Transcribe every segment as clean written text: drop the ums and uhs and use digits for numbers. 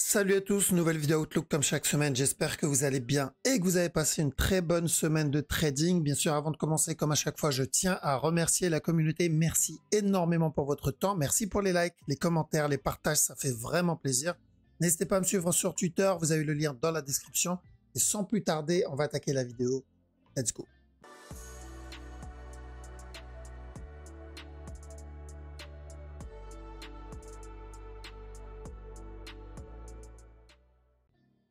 Salut à tous, nouvelle vidéo Outlook comme chaque semaine, j'espère que vous allez bien et que vous avez passé une très bonne semaine de trading. Bien sûr, avant de commencer, comme à chaque fois, je tiens à remercier la communauté. Merci énormément pour votre temps, merci pour les likes, les commentaires, les partages, ça fait vraiment plaisir. N'hésitez pas à me suivre sur Twitter, vous avez le lien dans la description. Et sans plus tarder, on va attaquer la vidéo. Let's go.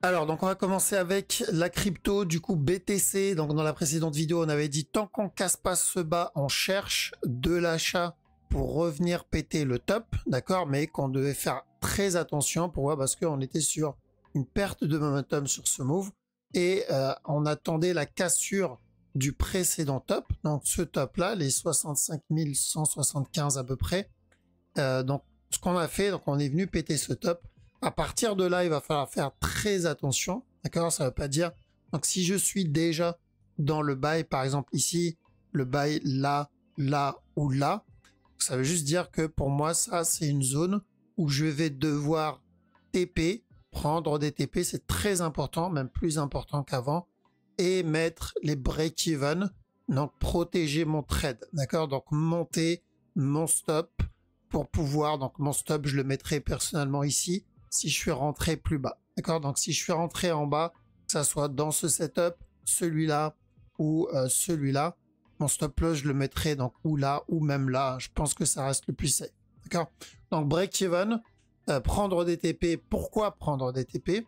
Alors, donc on va commencer avec la crypto, du coup BTC. Donc dans la précédente vidéo, on avait dit tant qu'on casse pas ce bas, on cherche de l'achat pour revenir péter le top, d'accord, mais qu'on devait faire très attention. Pourquoi? Parce qu'on était sur une perte de momentum sur ce move et on attendait la cassure du précédent top. Donc ce top là, les 65 175 à peu près. Donc ce qu'on a fait, donc on est venu péter ce top. À partir de là, il va falloir faire très attention, d'accord? Ça ne veut pas dire... Donc, si je suis déjà dans le buy, par exemple ici, le buy là, là ou là, ça veut juste dire que pour moi, ça, c'est une zone où je vais devoir TP, prendre des TP, c'est très important, même plus important qu'avant, et mettre les break-even, donc protéger mon trade, d'accord? Donc, monter mon stop pour pouvoir... Donc, mon stop, je le mettrai personnellement ici, si je suis rentré plus bas. D'accord? Donc si je suis rentré en bas, que ça soit dans ce setup, celui-là ou celui-là, mon stop loss, je le mettrai donc ou là ou même là. Je pense que ça reste le plus safe. D'accord? Donc break-even, prendre des TP. Pourquoi prendre des TP?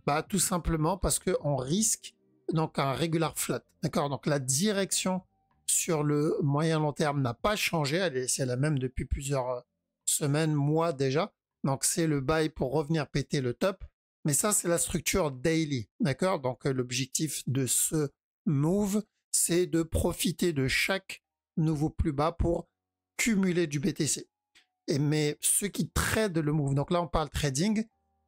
Bah tout simplement parce qu'on risque donc un regular flat. D'accord? Donc la direction sur le moyen long terme n'a pas changé. C'est la même depuis plusieurs semaines, mois déjà. Donc, c'est le buy pour revenir péter le top. Mais ça, c'est la structure daily. D'accord? Donc, l'objectif de ce move, c'est de profiter de chaque nouveau plus bas pour cumuler du BTC. Mais ceux qui tradent le move, donc là, on parle trading,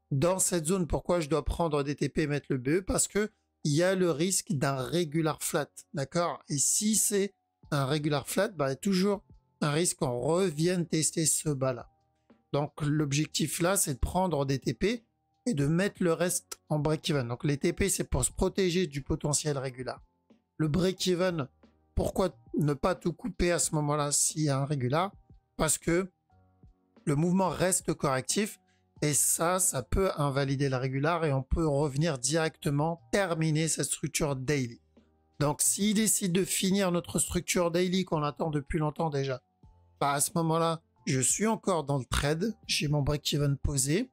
dans cette zone, pourquoi je dois prendre des TP et mettre le BE? Parce que il y a le risque d'un regular flat. D'accord? Et si c'est un regular flat, bah, il y a toujours un risque qu'on revienne tester ce bas-là. Donc l'objectif là, c'est de prendre des TP et de mettre le reste en break-even. Donc les TP, c'est pour se protéger du potentiel régular. Le break-even, pourquoi ne pas tout couper à ce moment-là s'il y a un régular? Parce que le mouvement reste correctif et ça peut invalider la régular et on peut revenir directement terminer cette structure daily. Donc s'il décide de finir notre structure daily qu'on attend depuis longtemps déjà, bah à ce moment-là, je suis encore dans le trade, j'ai mon break-even posé.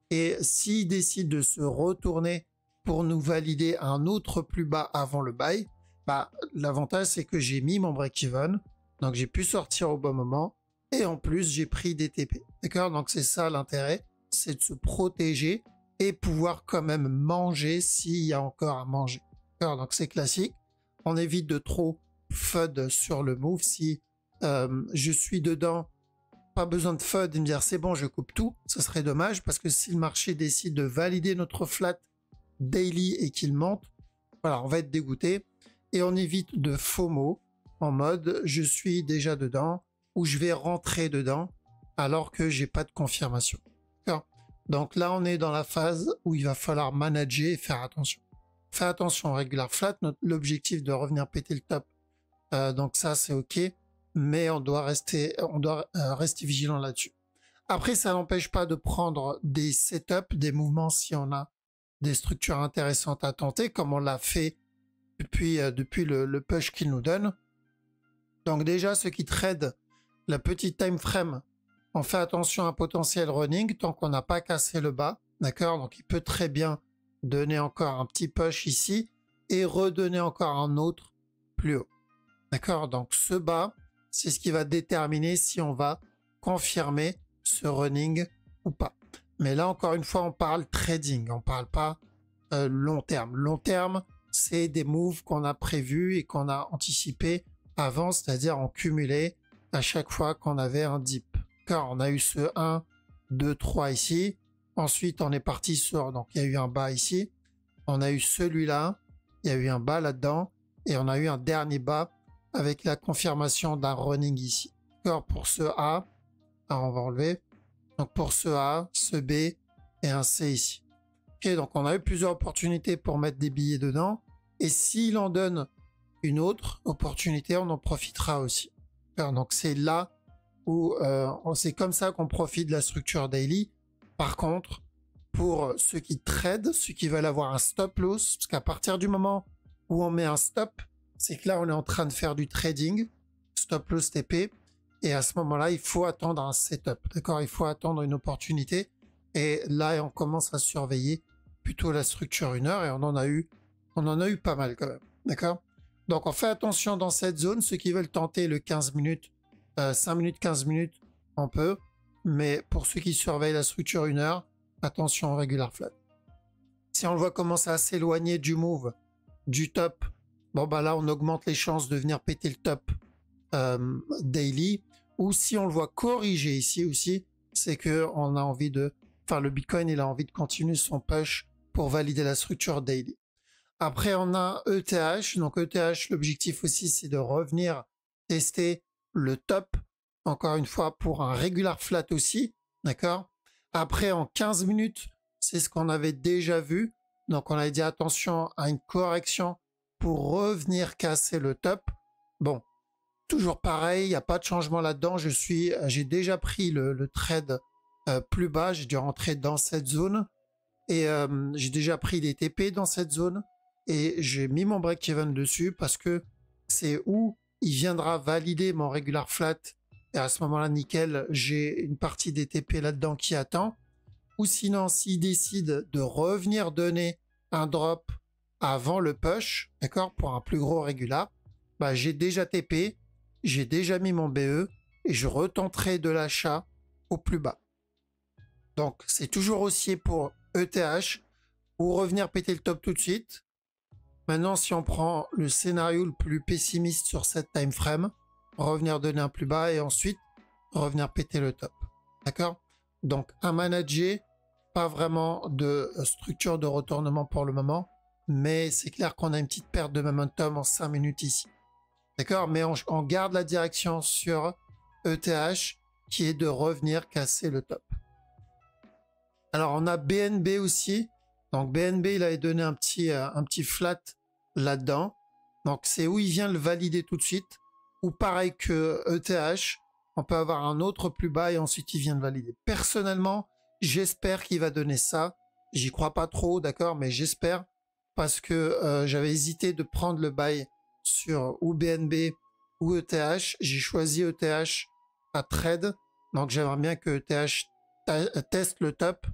Et s'il décide de se retourner pour nous valider un autre plus bas avant le buy, bah, l'avantage c'est que j'ai mis mon break-even, donc j'ai pu sortir au bon moment. Et en plus, j'ai pris des TP. D'accord? Donc c'est ça l'intérêt, c'est de se protéger et pouvoir quand même manger s'il y a encore à manger. D'accord? Donc c'est classique. On évite de trop FUD sur le move. Si je suis dedans, pas besoin de FUD et me dire c'est bon, je coupe tout. Ça serait dommage parce que si le marché décide de valider notre flat daily et qu'il monte, voilà, on va être dégoûté. Et on évite de FOMO en mode je suis déjà dedans ou je vais rentrer dedans alors que j'ai pas de confirmation. Donc là, on est dans la phase où il va falloir manager et faire attention. Faire attention au regular flat, l'objectif de revenir péter le top. Donc ça, c'est OK. Mais on doit rester vigilant là-dessus. Après, ça n'empêche pas de prendre des setups, des mouvements si on a des structures intéressantes à tenter, comme on l'a fait depuis le push qu'il nous donne. Donc déjà, ceux qui tradent la petite time frame, on fait attention à un potentiel running tant qu'on n'a pas cassé le bas. D'accord? Donc il peut très bien donner encore un petit push ici et redonner encore un autre plus haut. D'accord? Donc ce bas, c'est ce qui va déterminer si on va confirmer ce running ou pas. Mais là, encore une fois, on parle trading, on parle pas long terme. Long terme, c'est des moves qu'on a prévus et qu'on a anticipé avant, c'est-à-dire en cumulé à chaque fois qu'on avait un dip. Car on a eu ce 1, 2, 3 ici. Ensuite, on est parti sur... Donc, il y a eu un bas ici. On a eu celui-là. Il y a eu un bas là-dedans. Et on a eu un dernier bas avec la confirmation d'un running ici. D'accord, pour ce A, alors on va enlever. Donc pour ce A, ce B et un C ici. Ok, donc on a eu plusieurs opportunités pour mettre des billets dedans. Et s'il en donne une autre opportunité, on en profitera aussi. Alors, donc c'est là où c'est comme ça qu'on profite de la structure daily. Par contre, pour ceux qui tradent, ceux qui veulent avoir un stop loss, parce qu'à partir du moment où on met un stop, c'est que là on est en train de faire du trading, stop loss TP, et à ce moment-là il faut attendre un setup, d'accord? Il faut attendre une opportunité, et là on commence à surveiller plutôt la structure 1 heure, et on en a eu pas mal quand même, d'accord? Donc on fait attention dans cette zone. Ceux qui veulent tenter le 15 minutes, 5 minutes, 15 minutes, on peut. Mais pour ceux qui surveillent la structure 1 heure, attention au regular flat. Si on le voit commencer à s'éloigner du move, du top, bon bah là on augmente les chances de venir péter le top daily. Ou si on le voit corriger ici aussi, c'est que on a envie de, enfin le Bitcoin il a envie de continuer son push pour valider la structure daily. Après, on a ETH. Donc, ETH, l'objectif aussi, c'est de revenir tester le top, encore une fois, pour un regular flat aussi. D'accord? Après, en 15 minutes, c'est ce qu'on avait déjà vu. Donc, on avait dit attention à une correction pour revenir casser le top. Bon, toujours pareil, il n'y a pas de changement là-dedans. J'ai déjà pris le trade plus bas. J'ai dû rentrer dans cette zone. Et j'ai déjà pris des TP dans cette zone. Et j'ai mis mon break-even dessus parce que c'est où il viendra valider mon regular flat. Et à ce moment-là, nickel, j'ai une partie des TP là-dedans qui attend. Ou sinon, s'il décide de revenir donner un drop avant le push, d'accord, pour un plus gros regular, bah, j'ai déjà TP, j'ai déjà mis mon BE et je retenterai de l'achat au plus bas. Donc, c'est toujours haussier pour ETH ou revenir péter le top tout de suite. Maintenant, si on prend le scénario le plus pessimiste sur cette time frame, revenir donner un plus bas et ensuite revenir péter le top. D'accord? Donc, un manager, pas vraiment de structure de retournement pour le moment, mais c'est clair qu'on a une petite perte de momentum en 5 minutes ici. D'accord? Mais on garde la direction sur ETH qui est de revenir casser le top. Alors, on a BNB aussi. Donc BNB, il avait donné un petit flat là-dedans. Donc c'est où il vient le valider tout de suite. Ou pareil que ETH, on peut avoir un autre plus bas et ensuite il vient le valider. Personnellement, j'espère qu'il va donner ça. J'y crois pas trop, d'accord, mais j'espère parce que j'avais hésité de prendre le buy sur ou BNB ou ETH. J'ai choisi ETH à trade. Donc j'aimerais bien que ETH teste le top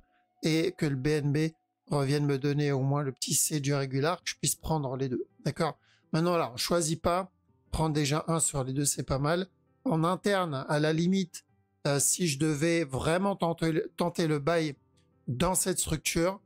et que le BNB reviennent me donner au moins le petit C du régular, que je puisse prendre les deux. D'accord? Maintenant, là, on choisit pas. Prendre déjà un sur les deux, c'est pas mal. En interne, à la limite, si je devais vraiment tenter le buy dans cette structure,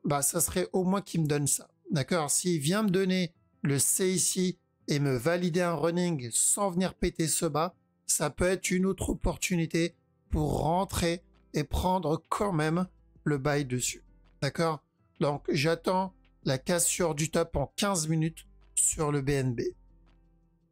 bah, ça serait au moins qu'il me donne ça. D'accord? S'il vient me donner le C ici et me valider un running sans venir péter ce bas, ça peut être une autre opportunité pour rentrer et prendre quand même le buy dessus. D'accord? Donc, j'attends la cassure du top en 15 minutes sur le BNB.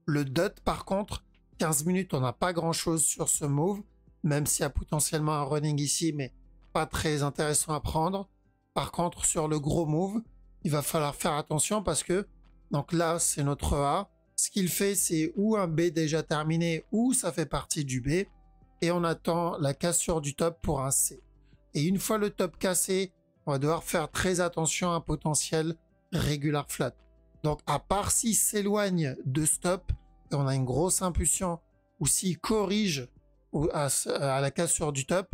Le DOT, par contre, 15 minutes, on n'a pas grand-chose sur ce move, même s'il y a potentiellement un running ici, mais pas très intéressant à prendre. Par contre, sur le gros move, il va falloir faire attention parce que, donc là, c'est notre A. Ce qu'il fait, c'est ou un B déjà terminé, ou ça fait partie du B. Et on attend la cassure du top pour un C. Et une fois le top cassé, on va devoir faire très attention à un potentiel regular flat. Donc, à part s'il s'éloigne de stop, et on a une grosse impulsion, ou s'il corrige à la cassure du top,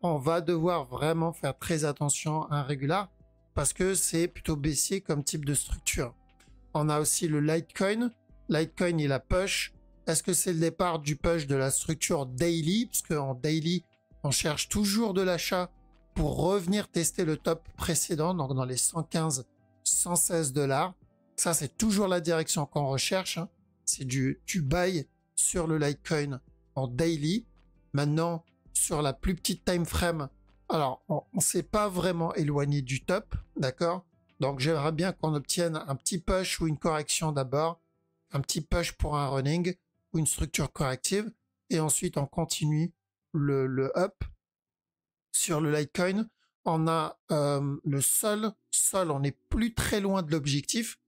on va devoir vraiment faire très attention à un regular, parce que c'est plutôt baissier comme type de structure. On a aussi le Litecoin. Litecoin, il a push. Est-ce que c'est le départ du push de la structure daily? Parce qu'en daily, on cherche toujours de l'achat pour revenir tester le top précédent, donc dans les 115, 116 $. Ça, c'est toujours la direction qu'on recherche. Hein. C'est du buy sur le Litecoin en daily. Maintenant, sur la plus petite time frame, alors, on ne s'est pas vraiment éloigné du top, d'accord? Donc, j'aimerais bien qu'on obtienne un petit push ou une correction d'abord, un petit push pour un running ou une structure corrective, et ensuite, on continue le up sur le Litecoin. on a le sol. Sol, on n'est plus très loin de l'objectif.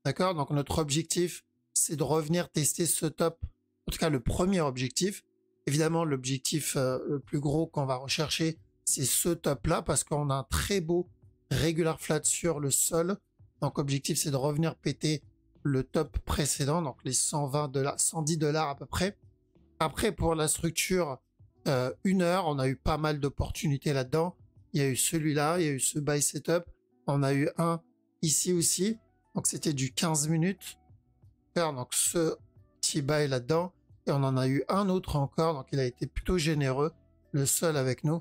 D'accord? Donc notre objectif, c'est de revenir tester ce top. En tout cas, le premier objectif. Évidemment, l'objectif le plus gros qu'on va rechercher, c'est ce top-là, parce qu'on a un très beau regular flat sur le sol. Donc objectif, c'est de revenir péter le top précédent, donc les 120 $, 110 $ à peu près. Après, pour la structure 1 heure, on a eu pas mal d'opportunités là-dedans. Il y a eu celui-là, il y a eu ce buy setup. On a eu un ici aussi. Donc c'était du 15 minutes. Donc ce petit buy là-dedans. Et on en a eu un autre encore. Donc il a été plutôt généreux, le seul avec nous,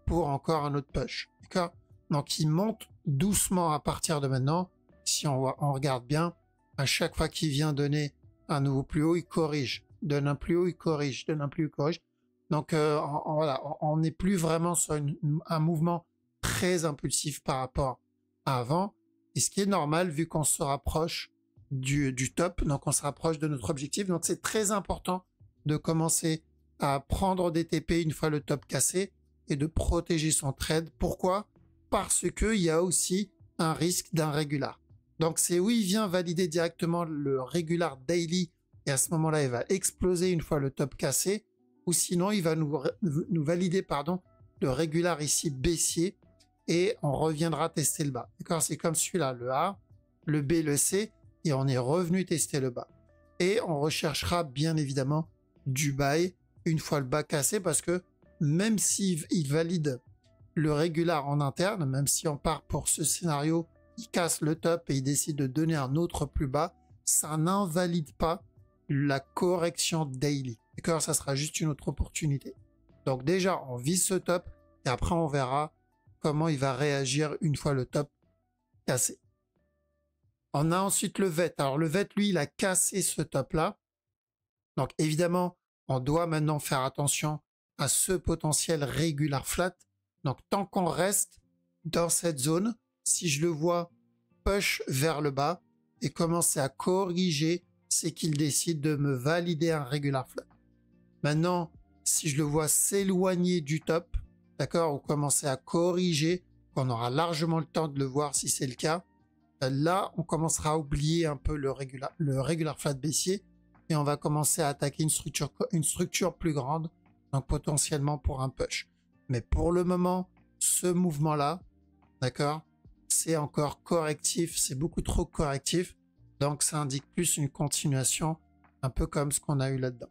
pour encore un autre push. D'accord? Donc il monte doucement à partir de maintenant. Si on regarde bien, à chaque fois qu'il vient donner un nouveau plus haut, il corrige. Donne un plus haut, il corrige. Donne un plus haut, il corrige. Donc voilà, on n'est plus vraiment sur un mouvement très impulsif par rapport à avant. Et ce qui est normal vu qu'on se rapproche du top, donc on se rapproche de notre objectif. Donc c'est très important de commencer à prendre des TP une fois le top cassé et de protéger son trade. Pourquoi? Parce qu'il y a aussi un risque d'un régular. Donc c'est où il vient valider directement le régular daily et à ce moment-là il va exploser une fois le top cassé, ou sinon il va nous valider le régular ici baissier et on reviendra tester le bas. D'accord? C'est comme celui-là, le A, le B, le C, et on est revenu tester le bas. Et on recherchera bien évidemment du buy une fois le bas cassé, parce que même s'il valide le régular en interne, même si on part pour ce scénario, il casse le top et il décide de donner un autre plus bas, ça n'invalide pas la correction daily. D'accord? Ça sera juste une autre opportunité. Donc déjà, on vise ce top et après on verra comment il va réagir une fois le top cassé. On a ensuite le VET. Alors le VET, lui, il a cassé ce top-là. Donc évidemment, on doit maintenant faire attention à ce potentiel regular flat. Donc tant qu'on reste dans cette zone, si je le vois push vers le bas et commencer à corriger, c'est qu'il décide de me valider un regular flat. Maintenant, si je le vois s'éloigner du top, d'accord, ou commencer à corriger, on aura largement le temps de le voir si c'est le cas. Là, on commencera à oublier un peu le regular flat baissier et on va commencer à attaquer une structure plus grande, donc potentiellement pour un push. Mais pour le moment, ce mouvement-là, d'accord, c'est encore correctif, c'est beaucoup trop correctif, donc ça indique plus une continuation, un peu comme ce qu'on a eu là-dedans.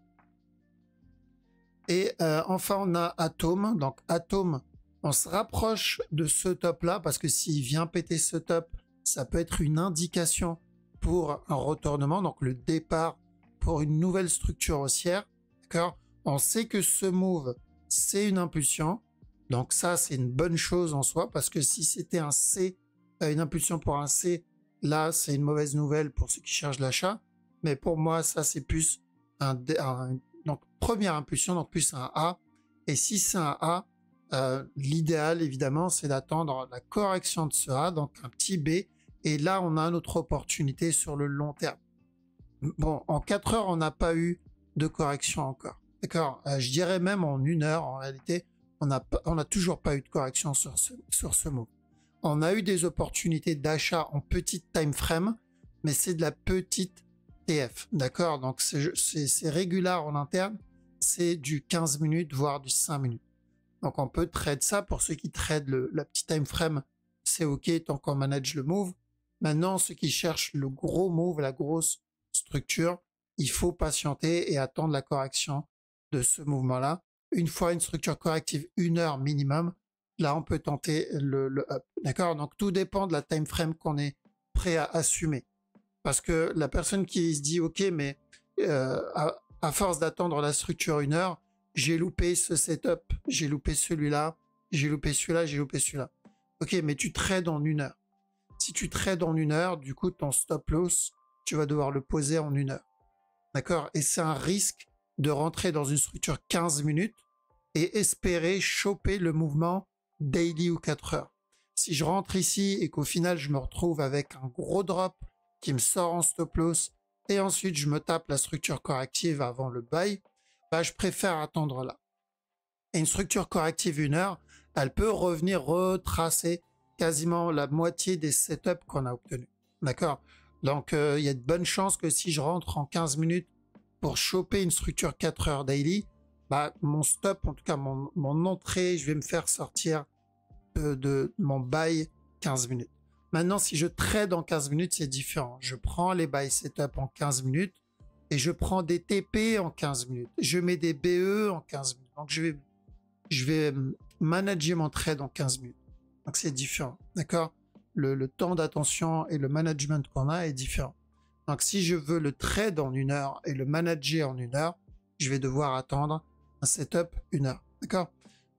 Et enfin, on a Atom. Donc Atom, on se rapproche de ce top-là, parce que s'il vient péter ce top, ça peut être une indication pour un retournement, donc le départ pour une nouvelle structure haussière. D'accord? On sait que ce move, c'est une impulsion. Donc ça, c'est une bonne chose en soi, parce que si c'était un C, une impulsion pour un C, là, c'est une mauvaise nouvelle pour ceux qui cherchent l'achat. Mais pour moi, ça, c'est plus donc première impulsion, donc plus un A. Et si c'est un A, l'idéal, évidemment, c'est d'attendre la correction de ce A, donc un petit B. Et là, on a notre opportunité sur le long terme. Bon, en 4 heures, on n'a pas eu de correction encore. D'accord? Je dirais même en 1 heure, en réalité, on n'a toujours pas eu de correction sur ce move. On a eu des opportunités d'achat en petite time frame, mais c'est de la petite TF. D'accord? Donc, c'est régular en interne. C'est du 15 minutes, voire du 5 minutes. Donc, on peut trade ça. Pour ceux qui tradent la petite time frame, c'est OK tant qu'on manage le move. Maintenant, ceux qui cherchent le gros move, la grosse structure, il faut patienter et attendre la correction de ce mouvement-là. Une fois une structure corrective, 1 heure minimum, là, on peut tenter le up. D'accord? Donc, tout dépend de la time frame qu'on est prêt à assumer. Parce que la personne qui se dit, OK, mais à force d'attendre la structure 1 heure, j'ai loupé ce setup, j'ai loupé celui-là, j'ai loupé celui-là, j'ai loupé celui-là. OK, mais tu trades en 1 heure. Si tu trades en 1 heure, du coup, ton stop loss, tu vas devoir le poser en 1 heure. D'accord? Et c'est un risque de rentrer dans une structure 15 minutes et espérer choper le mouvement daily ou 4 heures. Si je rentre ici et qu'au final, je me retrouve avec un gros drop qui me sort en stop loss et ensuite je me tape la structure corrective avant le buy, bah, je préfère attendre là. Et une structure corrective 1 heure, elle peut revenir retracer quasiment la moitié des setups qu'on a obtenus. D'accord? Donc, il y a de bonnes chances que si je rentre en 15 minutes pour choper une structure 4 heures daily, bah, mon stop, en tout cas mon entrée, je vais me faire sortir de mon buy 15 minutes. Maintenant, si je trade en 15 minutes, c'est différent. Je prends les buy setup en 15 minutes et je prends des TP en 15 minutes. Je mets des BE en 15 minutes. Donc, je vais manager mon trade en 15 minutes. Donc, c'est différent. D'accord? Le temps d'attention et le management qu'on a est différent. Donc, si je veux le trade en 1 heure et le manager en 1 heure, je vais devoir attendre un setup 1 heure. D'accord?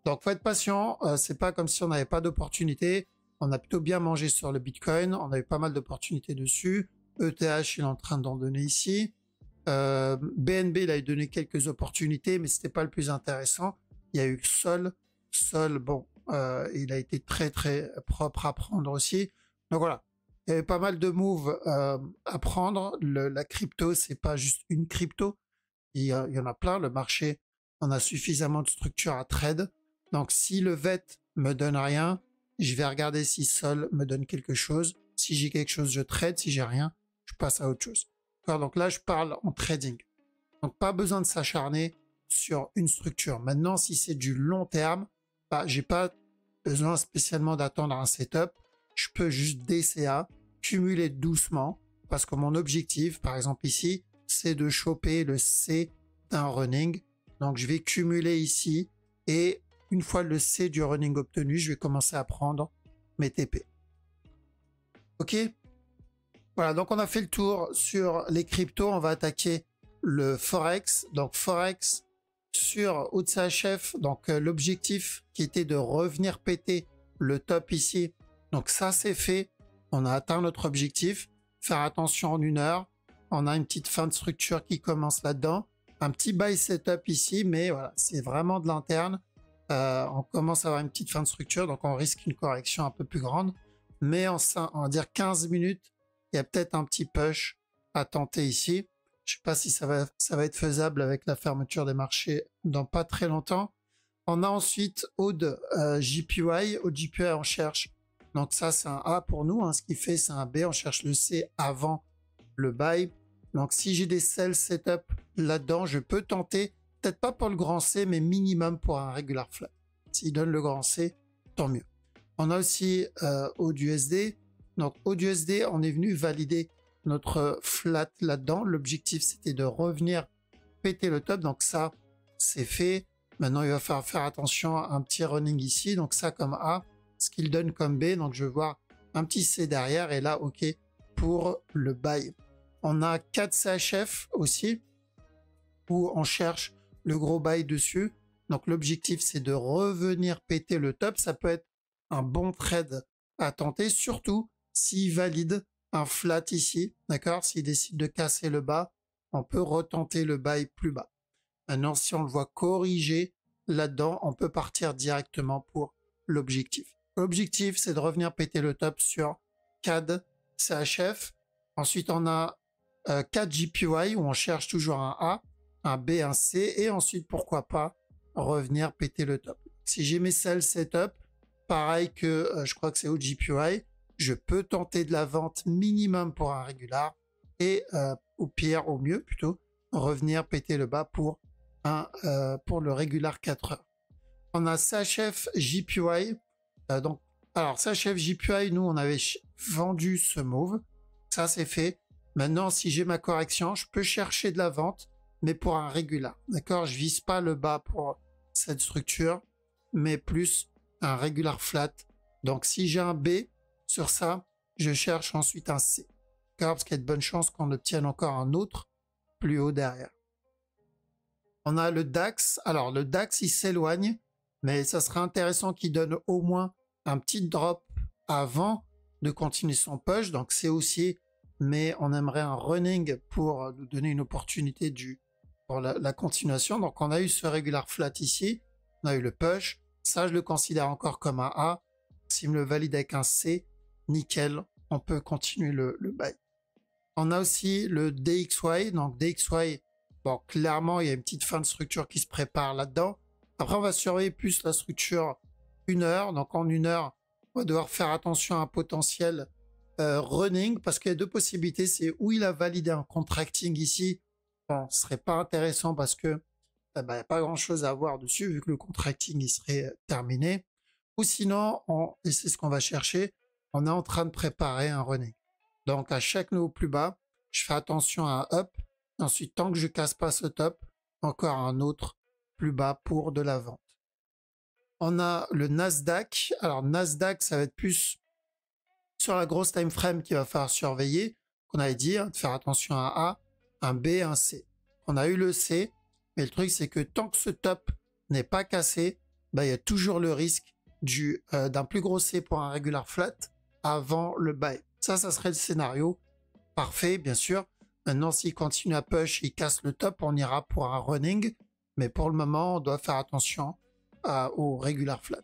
Donc, faut être patient. C'est pas comme si on n'avait pas d'opportunité. On a plutôt bien mangé sur le Bitcoin. On avait pas mal d'opportunités dessus. ETH, il est en train d'en donner ici. BNB, il a donné quelques opportunités, mais c'était pas le plus intéressant. Il y a eu Sol. Sol, bon, il a été très très propre à prendre aussi. Donc voilà, il y avait pas mal de moves à prendre. La crypto, c'est pas juste une crypto. Il y en a plein. Le marché, on a suffisamment de structures à trade. Donc si le VET me donne rien, je vais regarder si Sol me donne quelque chose. Si j'ai quelque chose, je trade. Si j'ai rien, je passe à autre chose. Donc là, je parle en trading. Donc pas besoin de s'acharner sur une structure. Maintenant, si c'est du long terme, bah, j'ai pas besoin spécialement d'attendre un setup. Je peux juste DCA, cumuler doucement, parce que mon objectif, par exemple ici, c'est de choper le C d'un running. Donc je vais cumuler ici et une fois le C du running obtenu, je vais commencer à prendre mes TP. Ok? Voilà, donc on a fait le tour sur les cryptos. On va attaquer le Forex. Donc Forex sur OTCHF, donc l'objectif qui était de revenir péter le top ici. Donc ça c'est fait. On a atteint notre objectif. Faire attention en 1 heure. On a une petite fin de structure qui commence là-dedans. Un petit buy setup ici, mais voilà, c'est vraiment de l'interne. On commence à avoir une petite fin de structure, donc on risque une correction un peu plus grande. Mais on va dire 15 minutes. Il y a peut-être un petit push à tenter ici. Je ne sais pas si ça va être faisable avec la fermeture des marchés dans pas très longtemps. On a ensuite Aude JPY. Aude JPY, on cherche. Donc ça, c'est un A pour nous. Hein. Ce qui fait, c'est un B. On cherche le C avant le buy. Donc si j'ai des sell setup là-dedans, je peux tenter, peut-être pas pour le grand C, mais minimum pour un regular flat. S'il donne le grand C, tant mieux. On a aussi Aude USD. Donc, AUDUSD, on est venu valider notre flat là-dedans. L'objectif, c'était de revenir péter le top. Donc, ça, c'est fait. Maintenant, il va falloir faire attention à un petit running ici. Donc, ça comme A, ce qu'il donne comme B. Donc, je vais voir un petit C derrière. Et là, OK pour le buy. On a 4 CHF aussi, où on cherche le gros buy dessus. Donc, l'objectif, c'est de revenir péter le top. Ça peut être un bon trade à tenter, surtout s'il valide un flat ici, d'accord? S'il décide de casser le bas, on peut retenter le buy plus bas. Maintenant, si on le voit corriger là-dedans, on peut partir directement pour l'objectif. L'objectif, c'est de revenir péter le top sur CAD, CHF. Ensuite, on a 4 JPY où on cherche toujours un A, un B, un C. Et ensuite, pourquoi pas, revenir péter le top. Si j'ai mes sell setup, pareil que je crois que c'est au JPY, je peux tenter de la vente minimum pour un régular et au pire, au mieux plutôt, revenir péter le bas pour le régular 4 heures. On a CHF JPY. Alors CHF JPY, nous on avait vendu ce move. Ça c'est fait. Maintenant, si j'ai ma correction, je peux chercher de la vente, mais pour un régular. D'accord? Je vise pas le bas pour cette structure, mais plus un regular flat. Donc si j'ai un B sur ça, je cherche ensuite un C. Parce qu'il y a de bonnes chances qu'on obtienne encore un autre plus haut derrière. On a le DAX. Alors le DAX, il s'éloigne, mais ça serait intéressant qu'il donne au moins un petit drop avant de continuer son push. Donc c'est haussier, mais on aimerait un running pour nous donner une opportunité pour la continuation. Donc on a eu ce regular flat ici, on a eu le push. Ça, je le considère encore comme un A. S'il me le valide avec un C, nickel, on peut continuer le buy. On a aussi le DXY. Donc DXY, bon, clairement, il y a une petite fin de structure qui se prépare là-dedans. Après, on va surveiller plus la structure 1 heure. Donc en 1 heure, on va devoir faire attention à un potentiel running parce qu'il y a deux possibilités. C'est où il a validé un contracting ici. Bon, ce serait pas intéressant parce que il n'y a pas grand chose à voir dessus vu que le contracting il serait terminé. Ou sinon, et c'est ce qu'on va chercher, on est en train de préparer un running. Donc à chaque nouveau plus bas, je fais attention à un up. Ensuite, tant que je casse pas ce top, encore un autre plus bas pour de la vente. On a le Nasdaq. Alors Nasdaq, ça va être plus sur la grosse time frame qu'il va falloir surveiller. Qu'on avait dit, de faire attention à un A, un B, un C. On a eu le C, mais le truc c'est que tant que ce top n'est pas cassé, il y a toujours le risque d'un plus gros C pour un regular flat avant le buy. Ça serait le scénario parfait, bien sûr. Maintenant, s'il continue à push, il casse le top, on ira pour un running. Mais pour le moment, on doit faire attention au regular flat.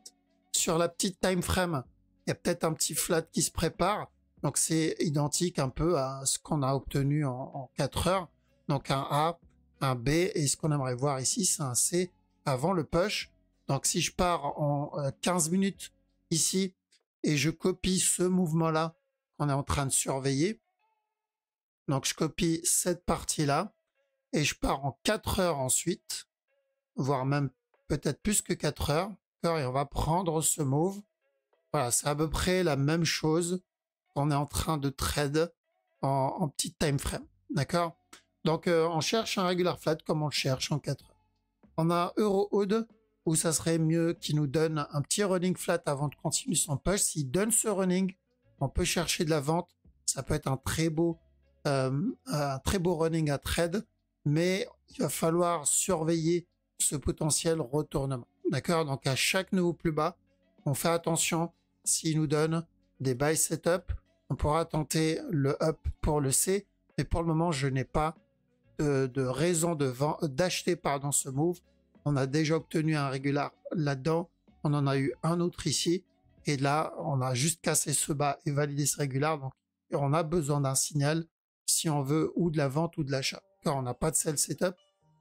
Sur la petite time frame, il y a peut-être un petit flat qui se prépare. Donc, c'est identique un peu à ce qu'on a obtenu en 4 heures. Donc, un A, un B. Et ce qu'on aimerait voir ici, c'est un C avant le push. Donc, si je pars en 15 minutes ici et je copie ce mouvement-là qu'on est en train de surveiller. Donc, je copie cette partie-là et je pars en 4 heures ensuite, voire même peut-être plus que 4 heures. Et on va prendre ce move. Voilà, c'est à peu près la même chose qu'on est en train de trade en petite time frame. D'accord? Donc, on cherche un regular flat comme on le cherche en 4 heures. On a Euro-Oud où ça serait mieux qu'il nous donne un petit running flat avant de continuer son push. S'il donne ce running, on peut chercher de la vente. Ça peut être un très beau running à trade, mais il va falloir surveiller ce potentiel retournement. D'accord? Donc à chaque nouveau plus bas, on fait attention. S'il nous donne des buy setup, on pourra tenter le up pour le C, mais pour le moment, je n'ai pas de raison d'acheter ce move. On a déjà obtenu un régular là-dedans, on en a eu un autre ici, et là, on a juste cassé ce bas et validé ce régular. Donc, on a besoin d'un signal si on veut ou de la vente ou de l'achat. Car on n'a pas de sell setup,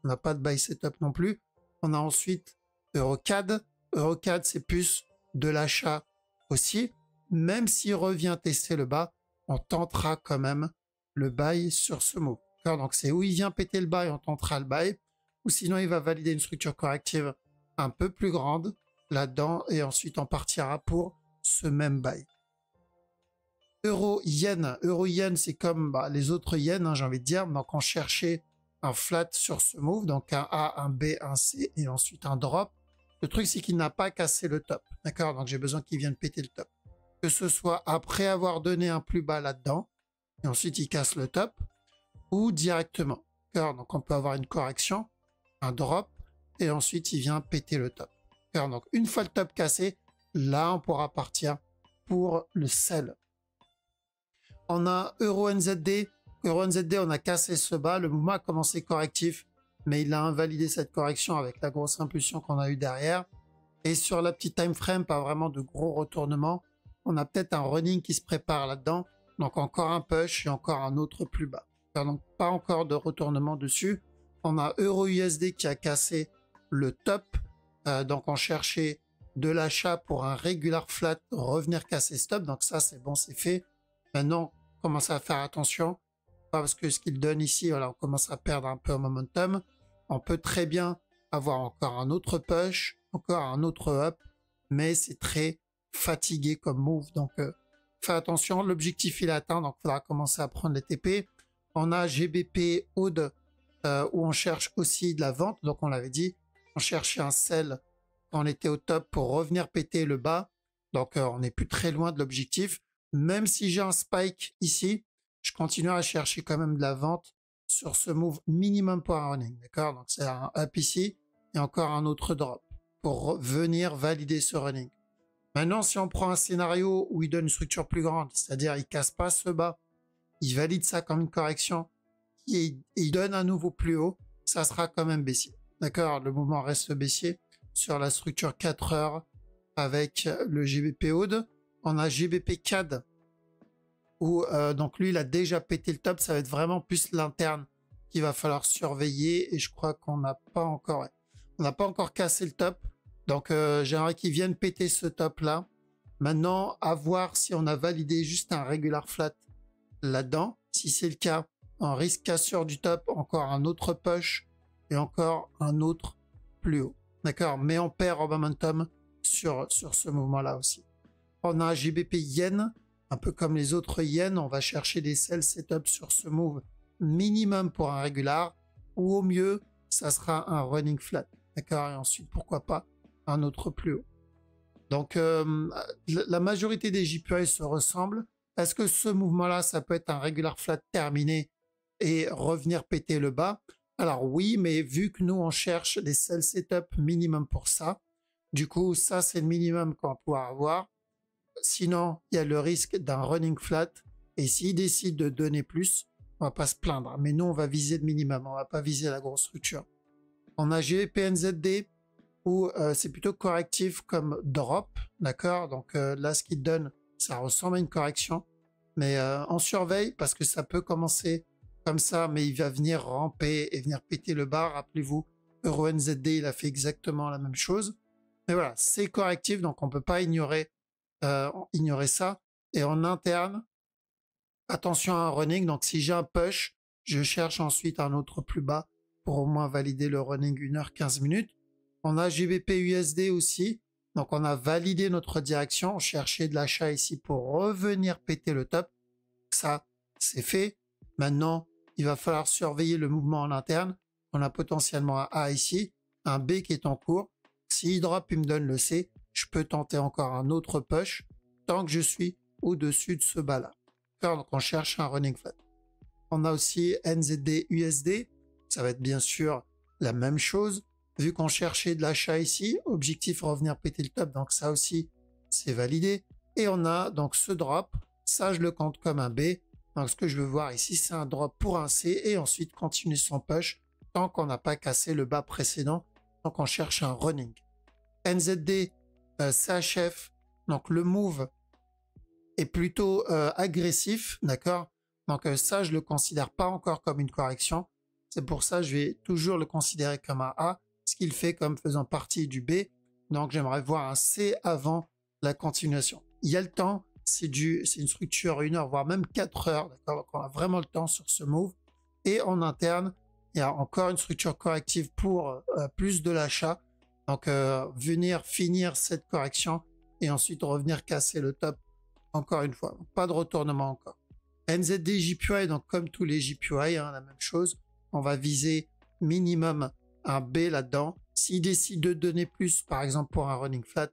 on n'a pas de buy setup non plus. On a ensuite Eurocad. Eurocad, c'est plus de l'achat aussi. Même s'il revient tester le bas, on tentera quand même le buy sur ce mot. Donc, c'est où il vient péter le buy, on tentera le buy. Ou sinon, il va valider une structure corrective un peu plus grande là-dedans. Et ensuite, on partira pour ce même buy. Euro-Yen. Euro-Yen, c'est comme les autres Yens, j'ai envie de dire. Donc, on cherchait un flat sur ce move. Donc, un A, un B, un C et ensuite un drop. Le truc, c'est qu'il n'a pas cassé le top. D'accord? Donc, j'ai besoin qu'il vienne péter le top. Que ce soit après avoir donné un plus bas là-dedans et ensuite, il casse le top ou directement. D'accord? Donc, on peut avoir une correction, un drop et ensuite, il vient péter le top. D'accord? Donc, une fois le top cassé, là, on pourra partir pour le sell. On a Euro-NZD. Euro-NZD, on a cassé ce bas. Le mouvement a commencé correctif, mais il a invalidé cette correction avec la grosse impulsion qu'on a eu derrière. Et sur la petite time frame, pas vraiment de gros retournements. On a peut-être un running qui se prépare là-dedans. Donc encore un push et encore un autre plus bas. Donc pas encore de retournement dessus. On a Euro-USD qui a cassé le top. Donc on cherchait de l'achat pour un regular flat, revenir casser stop. Donc ça, c'est bon, c'est fait. Maintenant, on commence à faire attention. Parce que ce qu'il donne ici, voilà, on commence à perdre un peu en momentum. On peut très bien avoir encore un autre push, encore un autre up, mais c'est très fatigué comme move. Donc, fais attention. L'objectif, il est atteint, donc il faudra commencer à prendre les TP. On a GBP Oud, où on cherche aussi de la vente. Donc, on l'avait dit, on cherchait un sell quand on était au top pour revenir péter le bas. Donc, on n'est plus très loin de l'objectif. Même si j'ai un spike ici, je continue à chercher quand même de la vente sur ce move minimum pour un running. D'accord? Donc, c'est un up ici et encore un autre drop pour venir valider ce running. Maintenant, si on prend un scénario où il donne une structure plus grande, c'est-à-dire il casse pas ce bas, il valide ça comme une correction et il donne un nouveau plus haut, ça sera quand même baissier. D'accord? Le mouvement reste baissier sur la structure 4 heures avec le GBP Oud. On a GBP CAD où donc lui il a déjà pété le top, ça va être vraiment plus l'interne qu'il va falloir surveiller et je crois qu'on n'a pas encore cassé le top, Donc, j'aimerais qu'ils viennent péter ce top-là. Maintenant, à voir si on a validé juste un regular flat là-dedans. Si c'est le cas, on risque cassure du top, encore un autre push et encore un autre plus haut. D'accord? Mais on perd en momentum sur ce mouvement-là aussi. On a un GBP Yen, un peu comme les autres Yen, on va chercher des sell setup sur ce move minimum pour un régular, ou au mieux, ça sera un running flat. D'accord? Et ensuite, pourquoi pas un autre plus haut. Donc, la majorité des JPY se ressemblent. Est-ce que ce mouvement-là, ça peut être un regular flat terminé et revenir péter le bas? Alors oui, mais vu que nous, on cherche des sell setup minimum pour ça, du coup, ça, c'est le minimum qu'on va pouvoir avoir. Sinon, il y a le risque d'un running flat. Et s'il décide de donner plus, on va pas se plaindre. Mais nous, on va viser le minimum. On va pas viser la grosse structure. On a GBP-NZD où c'est plutôt correctif comme drop. D'accord? Donc là, ce qu'il donne, ça ressemble à une correction. Mais on surveille parce que ça peut commencer comme ça, mais il va venir ramper et venir péter le bas. Rappelez-vous, EURO-NZD, il a fait exactement la même chose. Mais voilà, c'est correctif, donc on peut pas ignorer ça. Et en interne, attention à un running. Donc si j'ai un push, je cherche ensuite un autre plus bas pour au moins valider le running 1h15 minutes. On a GBP-USD aussi. Donc on a validé notre direction. On cherchait de l'achat ici pour revenir péter le top. Ça, c'est fait. Maintenant, il va falloir surveiller le mouvement en interne. On a potentiellement un A ici, un B qui est en cours. S'il drop, il me donne le C. Je peux tenter encore un autre push tant que je suis au-dessus de ce bas-là. Donc on cherche un running flat. On a aussi NZD-USD. Ça va être bien sûr la même chose. Vu qu'on cherchait de l'achat ici, objectif revenir péter le top. Donc ça aussi, c'est validé. Et on a donc ce drop. Ça, je le compte comme un B. Donc ce que je veux voir ici, c'est un drop pour un C et ensuite continuer son push tant qu'on n'a pas cassé le bas précédent. Donc on cherche un running. NZD, CHF, donc le move est plutôt agressif, d'accord? Donc ça, je le considère pas encore comme une correction. C'est pour ça que je vais toujours le considérer comme un A, ce qu'il fait comme faisant partie du B. Donc j'aimerais voir un C avant la continuation. Il y a le temps, c'est une structure 1 heure, voire même 4 heures, d'accord? Donc on a vraiment le temps sur ce move. Et en interne, il y a encore une structure corrective pour plus de l'achat. Donc venir finir cette correction et ensuite revenir casser le top encore une fois. Pas de retournement encore. NZD JPY, donc comme tous les JPY, la même chose. On va viser minimum un B là-dedans. S'il décide de donner plus, par exemple pour un running flat,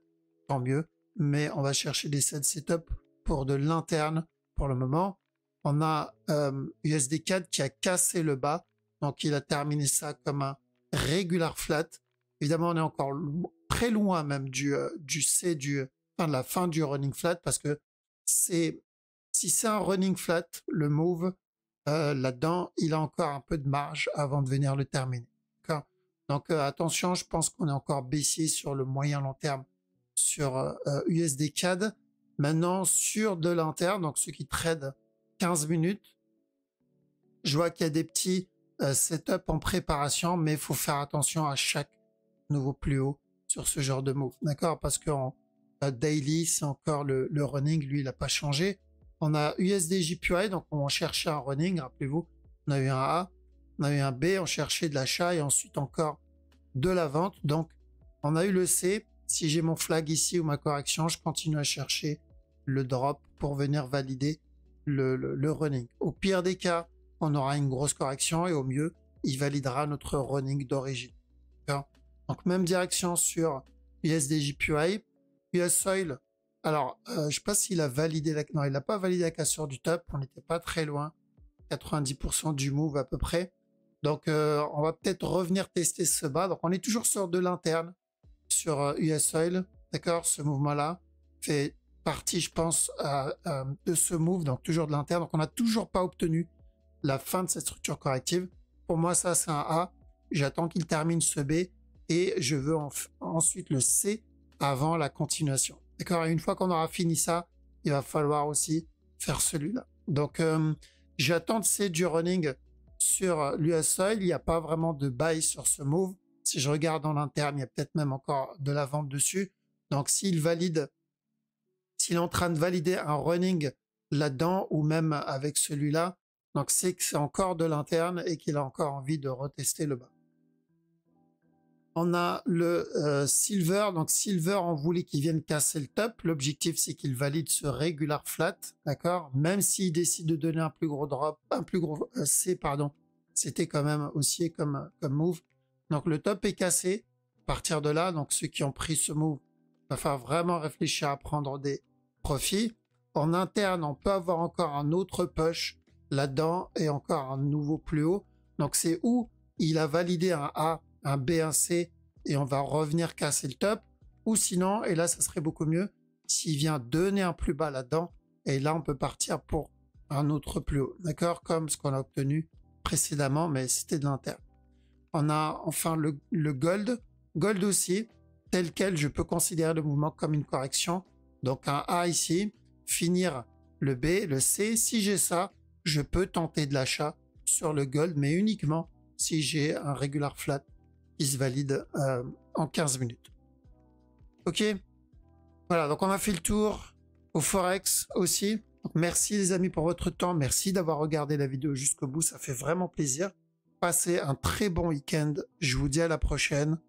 tant mieux. Mais on va chercher des sell setup pour de l'interne pour le moment. On a USD4 qui a cassé le bas. Donc il a terminé ça comme un regular flat. Évidemment, on est encore très loin même du C, de la fin du running flat parce que si c'est un running flat, le move, là-dedans, il a encore un peu de marge avant de venir le terminer. Donc attention, je pense qu'on est encore baissier sur le moyen long terme sur USD CAD. Maintenant, sur de l'interne, donc ceux qui tradent 15 minutes, je vois qu'il y a des petits setups en préparation, mais il faut faire attention à chaque nouveau plus haut sur ce genre de move. D'accord? Parce qu'en daily, c'est encore le running, lui, il n'a pas changé. On a USD JPY, donc on cherchait un running, rappelez-vous, on a eu un A, on a eu un B, on cherchait de l'achat et ensuite encore de la vente. Donc, on a eu le C. Si j'ai mon flag ici ou ma correction, je continue à chercher le drop pour venir valider le running. Au pire des cas, on aura une grosse correction et au mieux, il validera notre running d'origine. Donc, même direction sur USD JPY. US Oil, alors, je ne sais pas s'il a validé la... Non, il n'a pas validé la cassure du top. On n'était pas très loin. 90% du move à peu près. Donc, on va peut-être revenir tester ce bas. Donc, on est toujours sur de l'interne sur US Oil. D'accord? Ce mouvement-là fait partie, je pense, de ce move. Donc, toujours de l'interne. Donc, on n'a toujours pas obtenu la fin de cette structure corrective. Pour moi, ça, c'est un A. J'attends qu'il termine ce B. Et je veux ensuite le C avant la continuation. D'accord? Et une fois qu'on aura fini ça, il va falloir aussi faire celui-là. Donc, j'attends de C du running sur l'US Oil. Il n'y a pas vraiment de buy sur ce move. Si je regarde en interne, il y a peut-être même encore de la vente dessus. Donc s'il est en train de valider un running là-dedans ou même avec celui-là, donc c'est que c'est encore de l'interne et qu'il a encore envie de retester le bas. On a le Silver, donc Silver, on voulait qu'il vienne casser le top. L'objectif, c'est qu'il valide ce regular flat, d'accord? Même s'il décide de donner un plus gros drop, un plus gros C, pardon, c'était quand même haussier comme move. Donc le top est cassé. À partir de là, donc ceux qui ont pris ce move, il va falloir vraiment réfléchir à prendre des profits. En interne, on peut avoir encore un autre push là-dedans et encore un nouveau plus haut. Donc c'est où il a validé un A, un B, un C et on va revenir casser le top. Ou sinon, et là ça serait beaucoup mieux, s'il vient donner un plus bas là-dedans et là on peut partir pour un autre plus haut. D'accord? Comme ce qu'on a obtenu précédemment, mais c'était de l'interne. On a enfin le gold. Gold aussi, tel quel, je peux considérer le mouvement comme une correction. Donc un A ici, finir le B, le C. Si j'ai ça, je peux tenter de l'achat sur le gold, mais uniquement si j'ai un regular flat qui se valide en 15 minutes. Ok, voilà, donc on a fait le tour au Forex aussi. Donc, merci les amis pour votre temps, merci d'avoir regardé la vidéo jusqu'au bout, ça fait vraiment plaisir. Passez un très bon week-end, je vous dis à la prochaine.